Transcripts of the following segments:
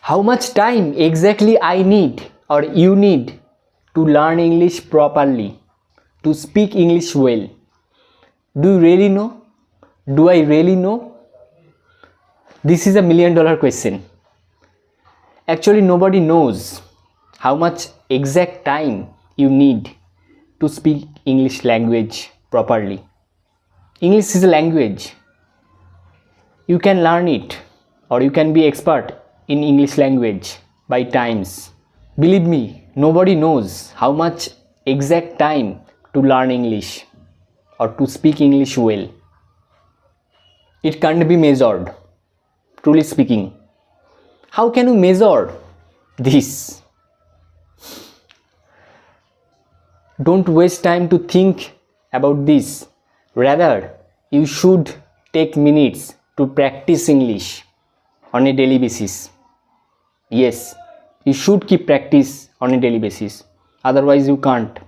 How much time exactly I need or you need to learn English properly, to speak English well? Do you really know? Do I really know? This is a $1,000,000 question. Actually, nobody knows how much exact time you need to speak English language properly. English is a language. You can learn it or you can be expert in English language by times. Believe me, nobody knows how much exact time to learn English or to speak English well. It can't be measured, truly speaking. How can you measure this? Don't waste time to think about this. Rather, you should take minutes to practice English on a daily basis. Yes, you should keep practice on a daily basis. Otherwise, you can't.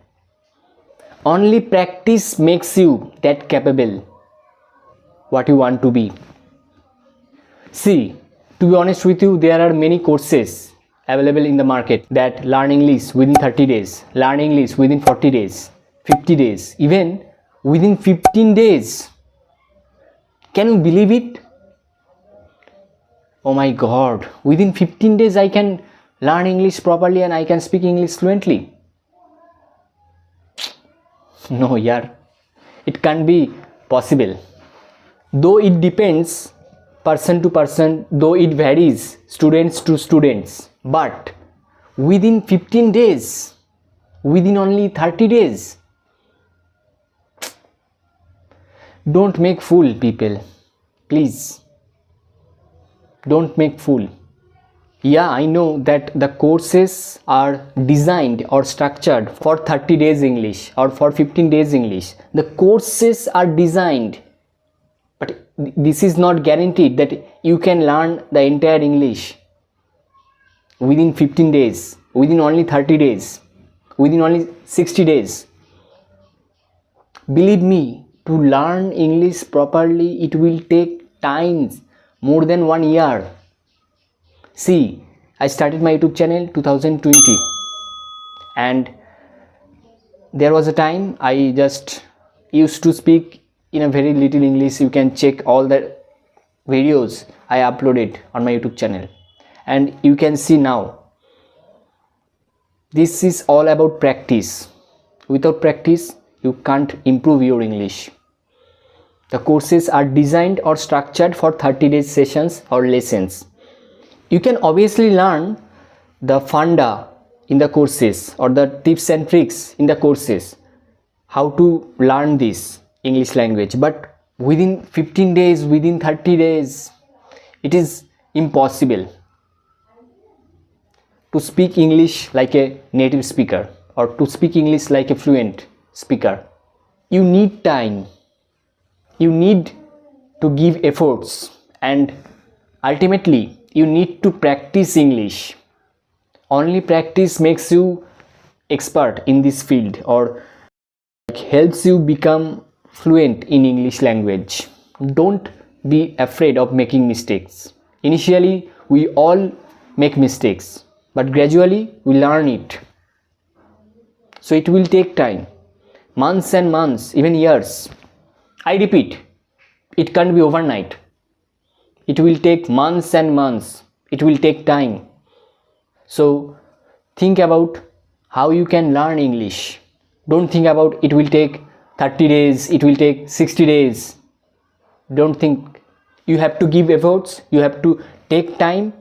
Only practice makes you that capable what you want to be. See, to be honest with you, there are many courses available in the market that learn English within 30 days, learn English within 40 days, 50 days, even within 15 days. Can you believe it? Oh my God, within 15 days I can learn English properly and I can speak English fluently. No, yeah, it can't be possible. Though it depends person to person, though it varies students to students, but within 15 days, within only 30 days, don't make fool people, please. Don't make fool. Yeah, I know that the courses are designed or structured for 30 days English or for 15 days English. The courses are designed, but this is not guaranteed that you can learn the entire English within 15 days, within only 30 days, within only 60 days. Believe me, to learn English properly, it will take time, more than 1 year. See, I started my YouTube channel 2020 and there was a time I just used to speak in a very little English. You can check all the videos I uploaded on my YouTube channel and you can see now. This is all about practice. Without practice, you can't improve your English. The courses are designed or structured for 30 days sessions or lessons. You can obviously learn the funda in the courses or the tips and tricks in the courses, how to learn this English language, but within 15 days, within 30 days, it is impossible to speak English like a native speaker or to speak English like a fluent speaker. You need time. You need to give efforts and ultimately you need to practice English. Only practice makes you expert in this field or helps you become fluent in English language. Don't be afraid of making mistakes. Initially, we all make mistakes, but gradually we learn it. So it will take time, months and months, even years. I repeat, it can't be overnight. It will take months and months. It will take time. So think about how you can learn English. Don't think about it will take 30 days, it will take 60 days. Don't think. You have to give efforts. You have to take time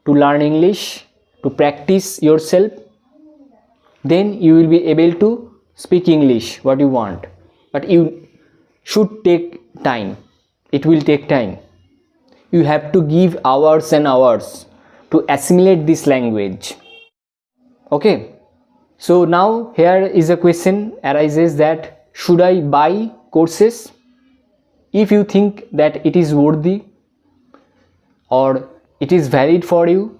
to learn English, to practice yourself. Then you will be able to speak English what you want. But you should take time. It will take time. You have to give hours and hours to assimilate this language. Okay, so now here is a question arises that should I buy courses? If you think that it is worthy or it is valid for you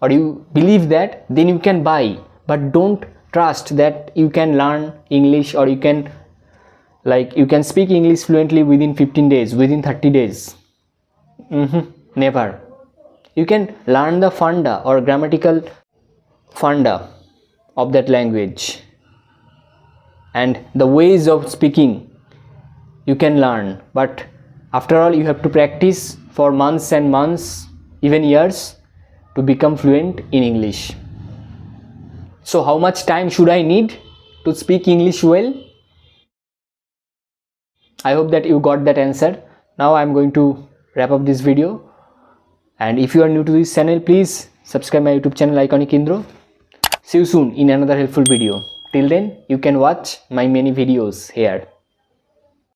or you believe that, then you can buy, but don't trust that you can learn English or you can speak English fluently within 15 days, within 30 days. Never. you can learn the funda or grammatical funda of that language, and the ways of speaking you can learn. But after all, you have to practice for months and months, even years, to become fluent in English. So how much time should I need to speak English well? I hope that you got that answer. Now I am going to wrap up this video, and if you are new to this channel, please subscribe my YouTube channel Iconic Indra. See you soon in another helpful video. Till then, you can watch my many videos here.